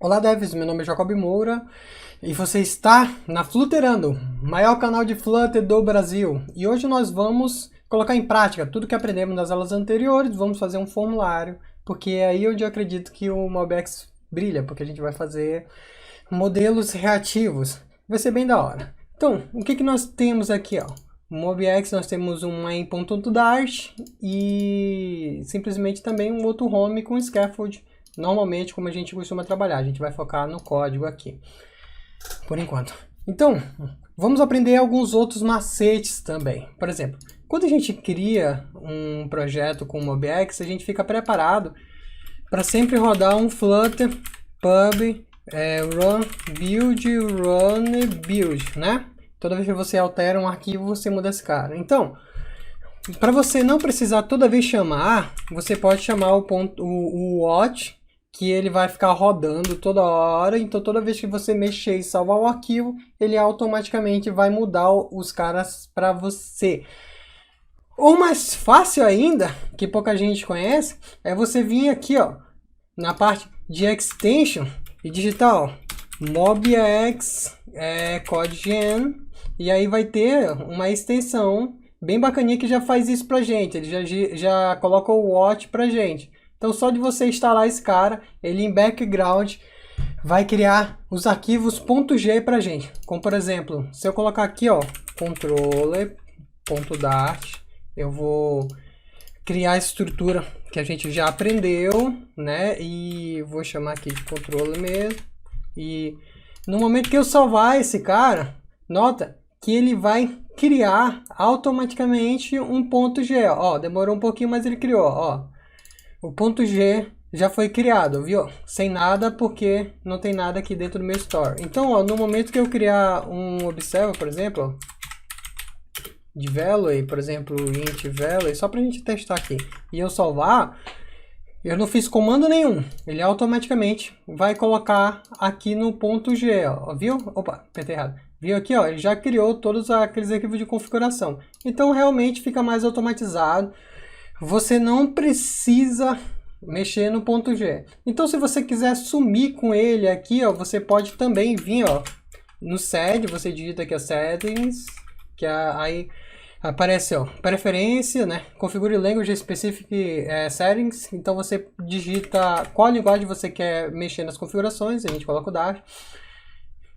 Olá devs, meu nome é Jacob Moura e você está na Flutterando, maior canal de Flutter do Brasil. E hoje nós vamos colocar em prática tudo que aprendemos nas aulas anteriores, vamos fazer um formulário, porque é aí onde eu acredito que o MobX brilha, porque a gente vai fazer modelos reativos. Vai ser bem da hora. Então, o que nós temos aqui, ó? No MobX nós temos um main.dart e simplesmente também um outro home com scaffold. Normalmente, como a gente costuma trabalhar, a gente vai focar no código aqui, por enquanto. Então, vamos aprender alguns outros macetes também. Por exemplo, quando a gente cria um projeto com o MobX, a gente fica preparado para sempre rodar um flutter pub run build, né? Toda vez que você altera um arquivo, você muda esse cara. Então, para você não precisar toda vez chamar, você pode chamar o watch, que ele vai ficar rodando toda hora. Então toda vez que você mexer e salvar o arquivo, ele automaticamente vai mudar os caras para você. Ou mais fácil ainda, que pouca gente conhece, é você vir aqui, ó, na parte de extension e digitar, ó, mobx codegen, e aí vai ter uma extensão bem bacaninha que já faz isso pra gente. Ele já coloca o watch pra gente. Então só de você instalar esse cara, ele em background vai criar os arquivos .g pra gente. Como por exemplo, se eu colocar aqui, ó, controller.dart, eu vou criar a estrutura que a gente já aprendeu, né? E vou chamar aqui de controller mesmo. E no momento que eu salvar esse cara, nota que ele vai criar automaticamente um .g, ó, demorou um pouquinho, mas ele criou, ó. O .g já foi criado, viu? Sem nada, porque não tem nada aqui dentro do meu store. Então, ó, no momento que eu criar um observer, por exemplo, ó, de value, por exemplo, int value, só pra gente testar aqui, e eu salvar, eu não fiz comando nenhum. Ele automaticamente vai colocar aqui no .g, ó, viu? Opa, apertei errado. Viu aqui, ó, ele já criou todos aqueles arquivos de configuração. Então, realmente fica mais automatizado. Você não precisa mexer no .g. Então, se você quiser sumir com ele aqui, ó, você pode também vir, ó, no sed, você digita aqui a settings, que aí aparece, ó, preferência, né? Configure language specific settings. Então, você digita qual linguagem você quer mexer nas configurações, a gente coloca o Dart.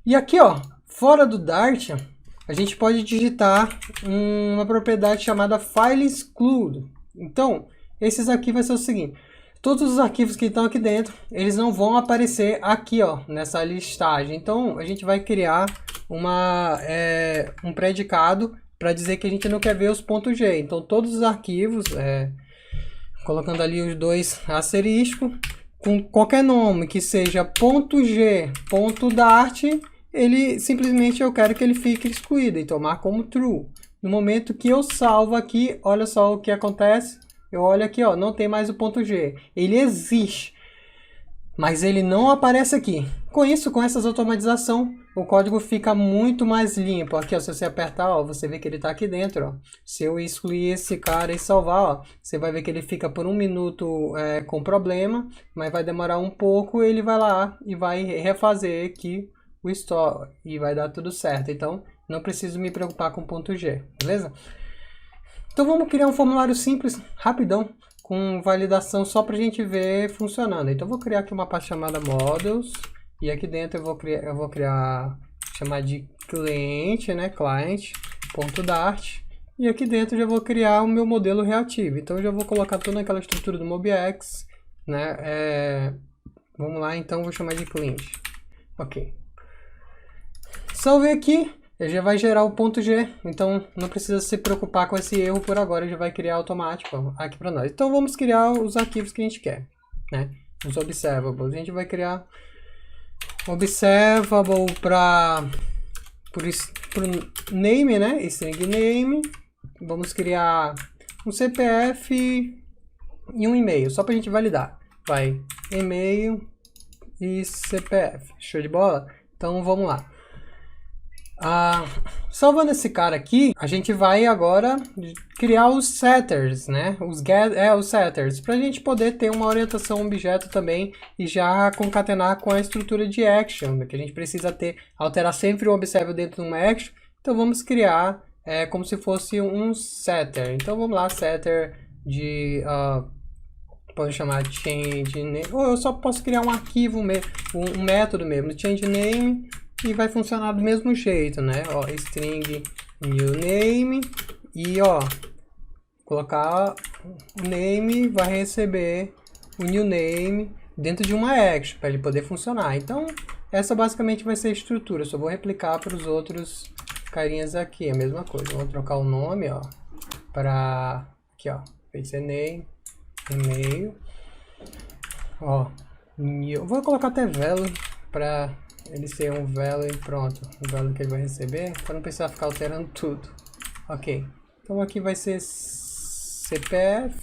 E aqui, ó, fora do Dart, a gente pode digitar uma propriedade chamada file exclude. Então, esses aqui vai ser o seguinte: todos os arquivos que estão aqui dentro, eles não vão aparecer aqui, ó, nessa listagem. Então, a gente vai criar um predicado para dizer que a gente não quer ver os .g. Então, todos os arquivos, colocando ali os dois asteriscos, com qualquer nome que seja .g, .dart, ele simplesmente eu quero que ele fique excluído e tomar como true. No momento que eu salvo aqui, olha só o que acontece. Eu olho aqui, ó, não tem mais o .g. Ele existe, mas ele não aparece aqui. Com isso, com essas automatizações, o código fica muito mais limpo. Aqui, ó, se você apertar, ó, você vê que ele está aqui dentro. Ó. Se eu excluir esse cara e salvar, ó, você vai ver que ele fica por 1 minuto com problema, mas vai demorar um pouco. Ele vai lá e vai refazer aqui o store e vai dar tudo certo. Então, não preciso me preocupar com .g, beleza? Então vamos criar um formulário simples, rapidão, com validação só para a gente ver funcionando. Então vou criar aqui uma parte chamada models, e aqui dentro eu vou criar chamar de cliente, né, client.dart, e aqui dentro eu já vou criar o meu modelo reativo. Então eu já vou colocar toda aquela estrutura do MobX, né? Vamos lá, então vou chamar de cliente. Ok. Salvei aqui. Ele já vai gerar o .g, então não precisa se preocupar com esse erro por agora, ele já vai criar automático aqui para nós. Então vamos criar os arquivos que a gente quer, né? Os observables. A gente vai criar observable para name, né? String name. Vamos criar um CPF e um e-mail, só para a gente validar. Vai e-mail e CPF. Show de bola? Então vamos lá. Salvando esse cara aqui, a gente vai agora criar os setters, né? Os setters, para a gente poder ter uma orientação objeto também e já concatenar com a estrutura de action, que a gente precisa alterar sempre o observer dentro de uma action. Então vamos criar como se fosse um setter. Então vamos lá, setter de pode chamar de change name, ou eu só posso criar um arquivo mesmo, um método mesmo, change name, e vai funcionar do mesmo jeito, né? Ó, string new name, e ó, colocar o name, vai receber o new name dentro de uma action, para ele poder funcionar. Então, essa basicamente vai ser a estrutura, só vou replicar para os outros carinhas aqui, a mesma coisa. Vou trocar o nome, ó, para, aqui ó, name, e-mail, ó, new, vou colocar até value, para ele ser um value, pronto, o value que ele vai receber, para não precisar ficar alterando tudo. Ok, então aqui vai ser CPF,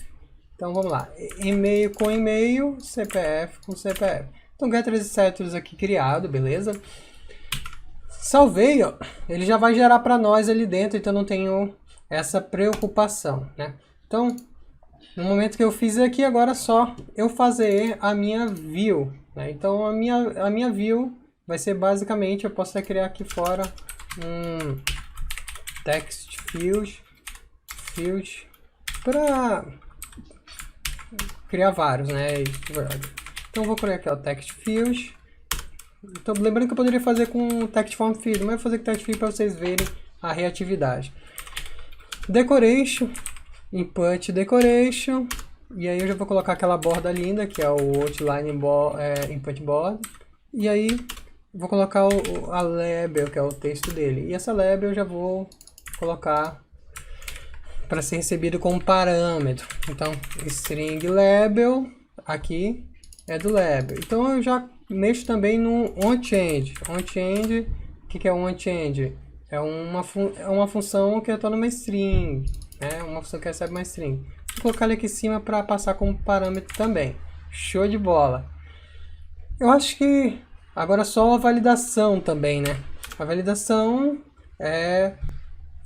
então vamos lá, e-mail com e-mail, CPF com CPF. Então getters e setters aqui criado, beleza? Salvei, ó, ele já vai gerar para nós ali dentro, então não tenho essa preocupação, né? Então, no momento que eu fiz aqui, agora é só eu fazer a minha view, né? Então a minha view vai ser basicamente, eu posso até criar aqui fora um text field para criar vários, né? Então eu vou criar aqui o text field. Então, lembrando que eu poderia fazer com text form field, mas eu vou fazer com text field para vocês verem a reatividade. Decoration, input decoration, e aí eu já vou colocar aquela borda linda que é o outline input board, e aí vou colocar a label, que é o texto dele, e essa label eu já vou colocar para ser recebido como parâmetro. Então string label aqui é do label, então eu já mexo também no onChange. OnChange, o que é o onChange? É uma função que retorna uma string, né? Uma função que recebe uma string. Vou colocar ele aqui em cima para passar como parâmetro também. Show de bola! Eu acho que agora só a validação também, né? A validação é,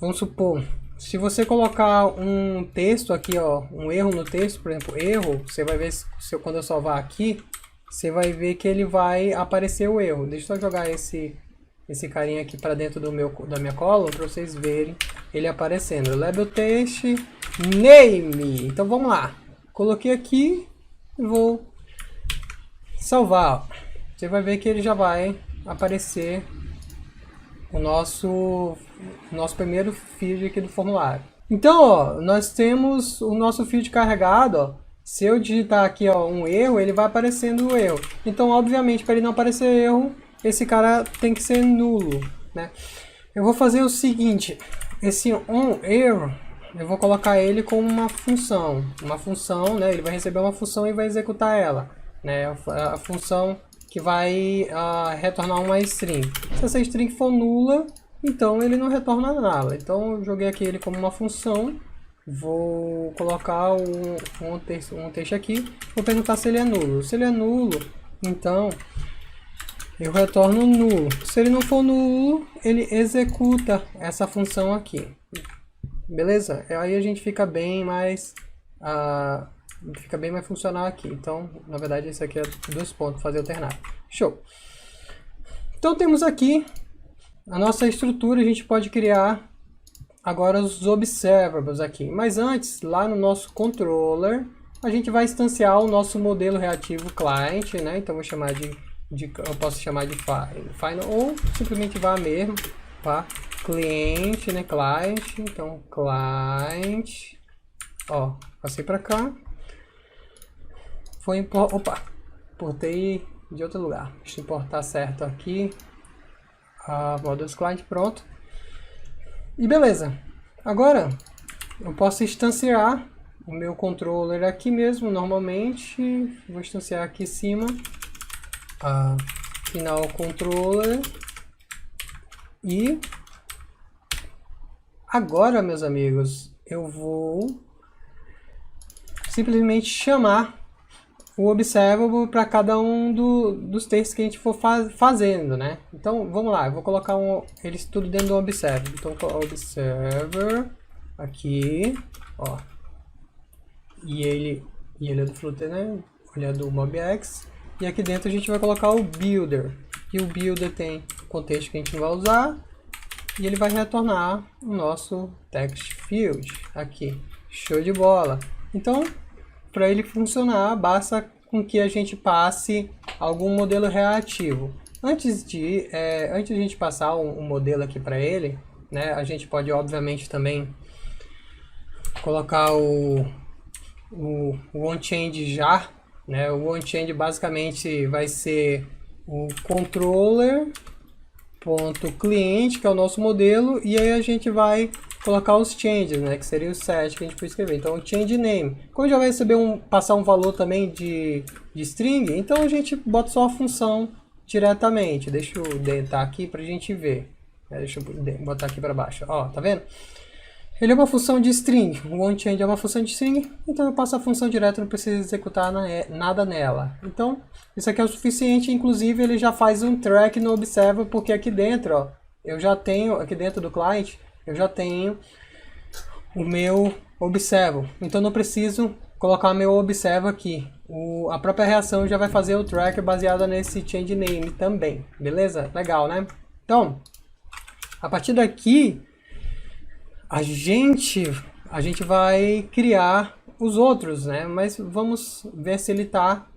vamos supor, se você colocar um texto aqui, ó, um erro no texto, por exemplo, erro, você vai ver quando eu salvar aqui, você vai ver que ele vai aparecer o erro. Deixa eu só jogar esse carinha aqui para dentro da minha column para vocês verem ele aparecendo. Label text name. Então vamos lá. Coloquei aqui e vou salvar. Você vai ver que ele já vai aparecer o nosso primeiro field aqui do formulário. Então, ó, nós temos o nosso field carregado, ó. Se eu digitar aqui, ó, um erro, ele vai aparecendo o erro. Então, obviamente, para ele não aparecer erro, esse cara tem que ser nulo, né? Eu vou fazer o seguinte, esse onError, eu vou colocar ele como uma função, né? Ele vai receber uma função e vai executar ela, né? A função que vai retornar uma string. Se essa string for nula, então ele não retorna nada. Então eu joguei aqui ele como uma função, vou colocar um texto aqui, vou perguntar se ele é nulo. Se ele é nulo, então eu retorno nulo. Se ele não for nulo, ele executa essa função aqui. Beleza? Aí a gente fica bem mais funcional aqui. Então, na verdade, esse aqui é 2 pontos, fazer alternado. Show! Então temos aqui a nossa estrutura, a gente pode criar agora os observables aqui. Mas antes, lá no nosso controller, a gente vai instanciar o nosso modelo reativo client, né? Então vou chamar eu posso chamar de final ou simplesmente var mesmo, tá? Cliente, né? Client, então client, ó, passei para cá, importei de outro lugar, deixa eu importar certo aqui, models client, pronto, e beleza. Agora eu posso instanciar o meu controller aqui mesmo, normalmente, vou instanciar aqui em cima, final controller, e agora, meus amigos, eu vou simplesmente chamar o observable para cada um dos textos que a gente for fazendo, né? Então, vamos lá, eu vou colocar eles tudo dentro do observer. Então, observer aqui, ó. E ele é do Flutter, né? Ele é do MobX. E aqui dentro a gente vai colocar o builder. E o builder tem contexto que a gente não vai usar. E ele vai retornar o nosso text field aqui. Show de bola! Então, para ele funcionar, basta com que a gente passe algum modelo reativo. Antes de a gente passar um modelo aqui para ele, né, a gente pode obviamente também colocar o onChange já, né? O onChange basicamente vai ser o controller.cliente, que é o nosso modelo, e aí a gente vai colocar os changes, né, que seria o set que a gente pode escrever. Então, o change name. Como já vai receber passar um valor também de string, então a gente bota só a função diretamente. Deixa eu deitar aqui para a gente ver. Deixa eu botar aqui para baixo. Ó, tá vendo? Ele é uma função de string. O onChange é uma função de string, então eu passo a função direto, não preciso executar nada nela. Então, isso aqui é o suficiente. Inclusive, ele já faz um track no observer, porque aqui dentro, ó, eu já tenho, aqui dentro do client, eu já tenho o meu observer. Então, não preciso colocar meu observer aqui. A própria reação já vai fazer o track baseado nesse change name também. Beleza? Legal, né? Então, a partir daqui, a gente vai criar os outros, né? Mas vamos ver se ele está...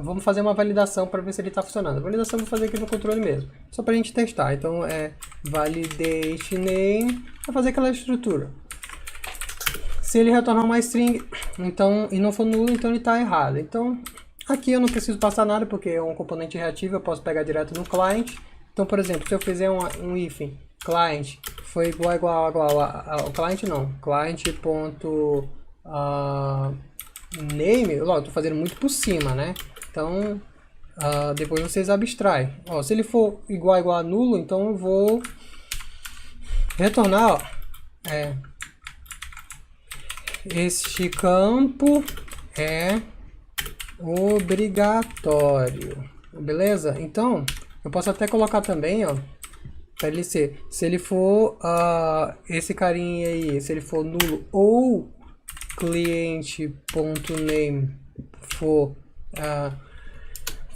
vamos fazer uma validação para ver se ele está funcionando. A validação eu vou fazer aqui no controle mesmo, só para a gente testar. Então é validate name, vai fazer aquela estrutura. Se ele retornar uma string, então, e não for nulo, então ele está errado. Então aqui eu não preciso passar nada, porque é um componente reativo, eu posso pegar direto no client. Então, por exemplo, se eu fizer um if client foi igual ao client, não, client.name, eu tô fazendo muito por cima, né? Então, depois vocês abstraem. Ó, se ele for igual a nulo, então eu vou retornar, ó, este campo é obrigatório, beleza? Então, eu posso até colocar também, ó, para ele ser, se ele for esse carinha aí, se ele for nulo ou cliente.name for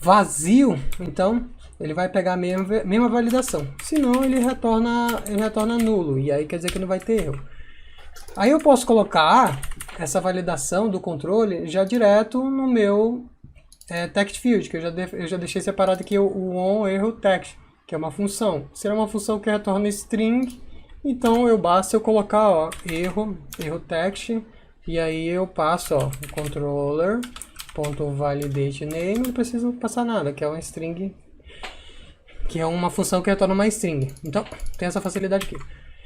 vazio, então ele vai pegar a mesma validação. Senão ele retorna nulo, e aí quer dizer que não vai ter erro. Aí eu posso colocar essa validação do controle já direto no meu text field, que eu já deixei separado aqui o onErroText, que é uma função. Será uma função que retorna string, então basta eu colocar, ó, erroText, e aí eu passo, ó, o controller.validateName, não preciso passar nada, que é uma string, que é uma função que retorna uma string. Então, tem essa facilidade aqui.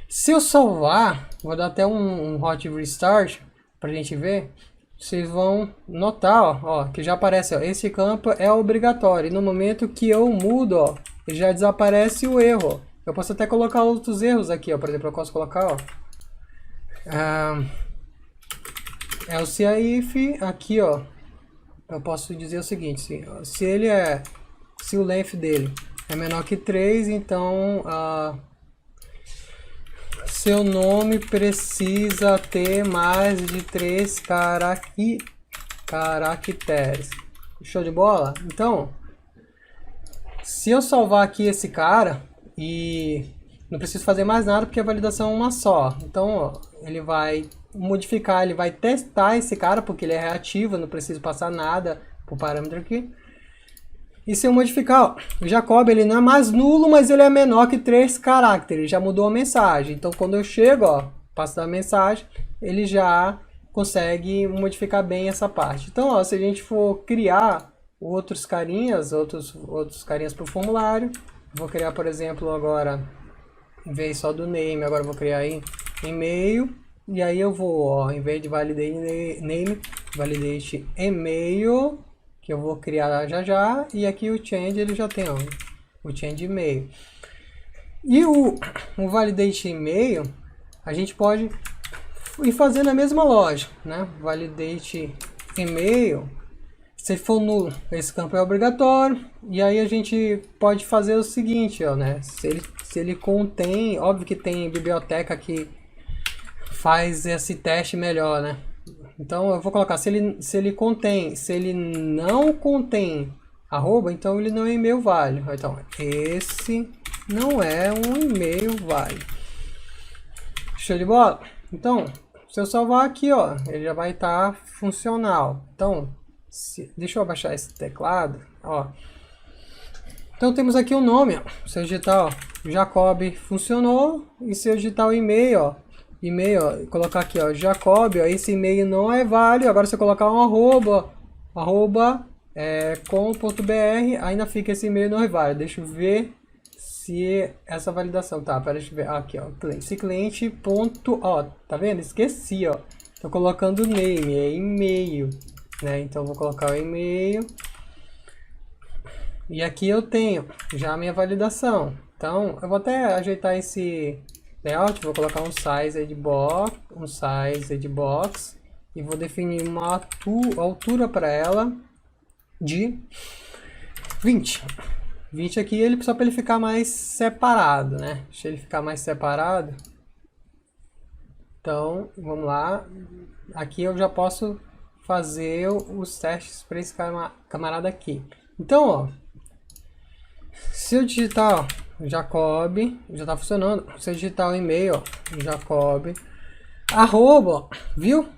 Se eu salvar, vou dar até um hot restart pra gente ver, vocês vão notar, ó, que já aparece, ó, esse campo é obrigatório. E no momento que eu mudo, ó, já desaparece o erro. Eu posso até colocar outros erros aqui, ó. Por exemplo, eu posso colocar, ó, else if aqui, ó. Eu posso dizer o seguinte, se o length dele é menor que 3, então seu nome precisa ter mais de 3 caracteres. Show de bola? Então, se eu salvar aqui esse cara e não preciso fazer mais nada porque a validação é uma só. Então, ó, ele vai modificar, ele vai testar esse cara porque ele é reativo, eu não preciso passar nada pro parâmetro aqui. E se eu modificar, ó, o Jacob, ele não é mais nulo, mas ele é menor que 3 caracteres, já mudou a mensagem. Então, quando eu chego, ó, passo da mensagem, ele já consegue modificar bem essa parte. Então, ó, se a gente for criar outros carinhas para o formulário, vou criar, por exemplo, agora, em vez só do name, agora eu vou criar e-mail, e aí eu vou, ó, em vez de validate name, validate e-mail, que eu vou criar já, e aqui o change ele já tem, ó, o change e-mail. E o validate e-mail, a gente pode ir fazendo a mesma lógica, né? Validate e-mail, Se for nulo, esse campo é obrigatório. E aí a gente pode fazer o seguinte, ó, né? Se ele contém, óbvio que tem biblioteca que faz esse teste melhor, né? Então eu vou colocar se ele não contém arroba, então ele não é e-mail válido. Então esse não é um e-mail válido. Show de bola? Então, se eu salvar aqui, ó, ele já vai estar funcional. Então, deixa eu abaixar esse teclado, ó. Então temos aqui o nome, ó. Se eu digitar, ó, Jacob funcionou, e se eu digitar o e-mail, ó, colocar aqui, ó, Jacob, ó, esse e-mail não é válido. Agora se eu colocar um com.br, ainda fica esse e-mail não é válido. Deixa eu ver se essa validação tá, para deixa eu ver aqui, ó, se cliente ponto, ó, tá vendo? Esqueci, ó. Tô colocando name, é e-mail, né? Então vou colocar o e-mail. E aqui eu tenho já a minha validação. Então eu vou até ajeitar esse layout, vou colocar um size edge box e vou definir uma altura para ela de 20 aqui, só para ele ficar mais separado, né? Deixa ele ficar mais separado. Então vamos lá, aqui eu já posso fazer os testes para esse camarada aqui. Então, ó, se eu digitar, ó, Jacob, já tá funcionando. Se eu digitar o e-mail, ó, Jacob, arroba, viu?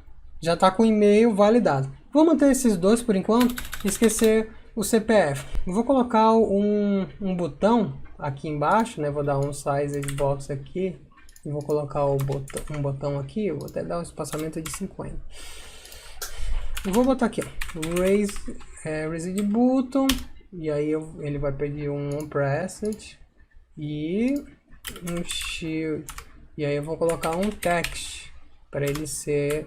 Já tá com o e-mail validado. Vou manter esses dois por enquanto, esquecer o CPF. Vou colocar um botão aqui embaixo, né? Vou dar um size de box aqui e vou colocar um botão aqui. Eu vou até dar um espaçamento de 50. Eu vou botar aqui, ó, raise button, e aí ele vai pedir um pressed e um shield, e aí eu vou colocar um text para ele ser,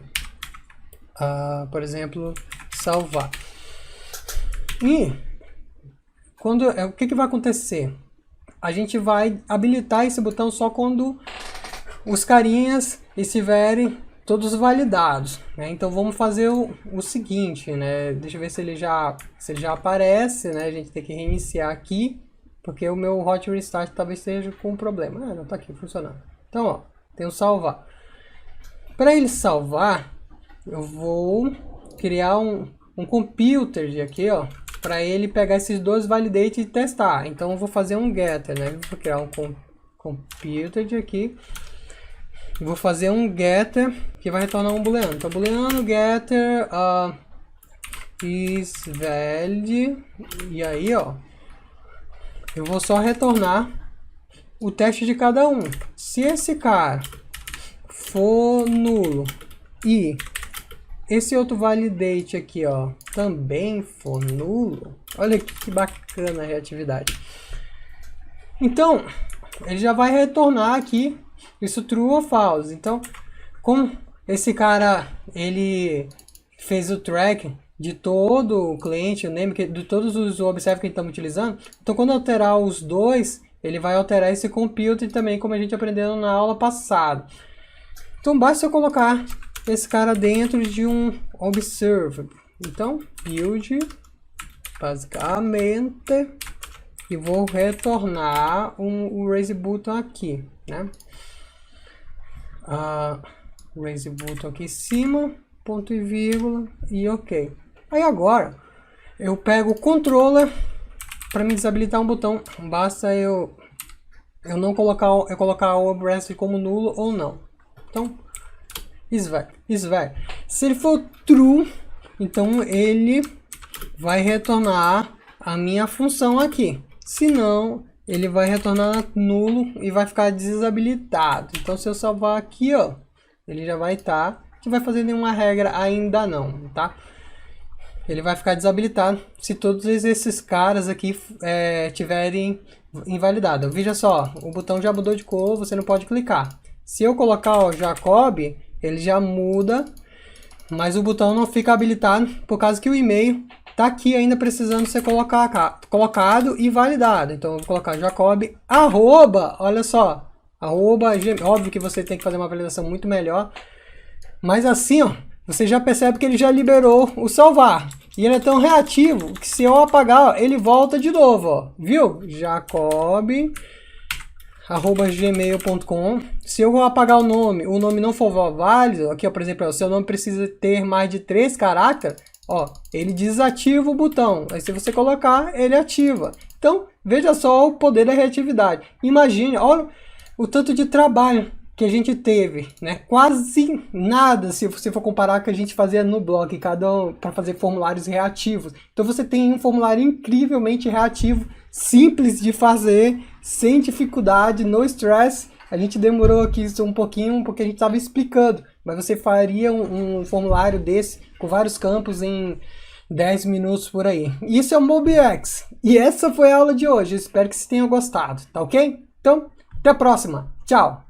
por exemplo, salvar. E o que vai acontecer? A gente vai habilitar esse botão só quando os carinhas estiverem todos validados, né? Então vamos fazer o seguinte, né? Deixa eu ver se ele já aparece, né? A gente tem que reiniciar aqui, porque o meu hot restart talvez esteja com um problema. Não tá aqui funcionando. Então, ó, tem o salvar. Para ele salvar, eu vou criar um computer aqui, ó, para ele pegar esses dois validate e testar. Então eu vou fazer um getter, né? Vou criar um computer aqui. Vou fazer um getter que vai retornar um booleano. Então booleano getter is valid, e aí, ó, eu vou só retornar o teste de cada um. Se esse cara for nulo e esse outro validate aqui, ó, também for nulo, olha que bacana a reatividade. Então ele já vai retornar aqui isso true ou false. Então, como esse cara ele fez o track de todo o cliente, o name, de todos os observe que estamos utilizando, então quando alterar os dois, ele vai alterar esse computer também, como a gente aprendeu na aula passada. Então basta eu colocar esse cara dentro de um observe. Então build basicamente, e vou retornar o raise button aqui, né? Raise button aqui em cima, ponto e vírgula, e ok. Aí agora eu pego o controller para me desabilitar um botão. Basta eu não colocar o OBREST como nulo ou não. Então isso vai. Se ele for true, então ele vai retornar a minha função aqui. Se não, ele vai retornar nulo e vai ficar desabilitado. Então se eu salvar aqui, ó, ele já vai estar. Não vai fazer nenhuma regra ainda não, tá? Ele vai ficar desabilitado se todos esses caras aqui tiverem invalidado. Veja só, o botão já mudou de cor, você não pode clicar. Se eu colocar o Jacob, ele já muda, mas o botão não fica habilitado por causa que o e-mail tá aqui ainda precisando ser colocado e validado. Então eu vou colocar Jacob arroba, olha só, arroba, óbvio que você tem que fazer uma validação muito melhor, mas assim, ó, você já percebe que ele já liberou o salvar. E ele é tão reativo que se eu apagar, ó, ele volta de novo, ó. Viu? jacob@gmail.com. Se eu apagar o nome não for válido, aqui, ó, por exemplo, o seu nome precisa ter mais de 3 caracteres, ó, ele desativa o botão. Aí se você colocar, ele ativa. Então, veja só o poder da reatividade. Imagine, olha o tanto de trabalho que a gente teve, né? Quase nada se você for comparar com o que a gente fazia no blog, para fazer formulários reativos. Então você tem um formulário incrivelmente reativo, simples de fazer, sem dificuldade, no stress. A gente demorou aqui um pouquinho porque a gente estava explicando, mas você faria um formulário desse com vários campos em 10 minutos por aí. Isso é o MobiX. E essa foi a aula de hoje. Eu espero que você tenha gostado, tá ok? Então, até a próxima. Tchau!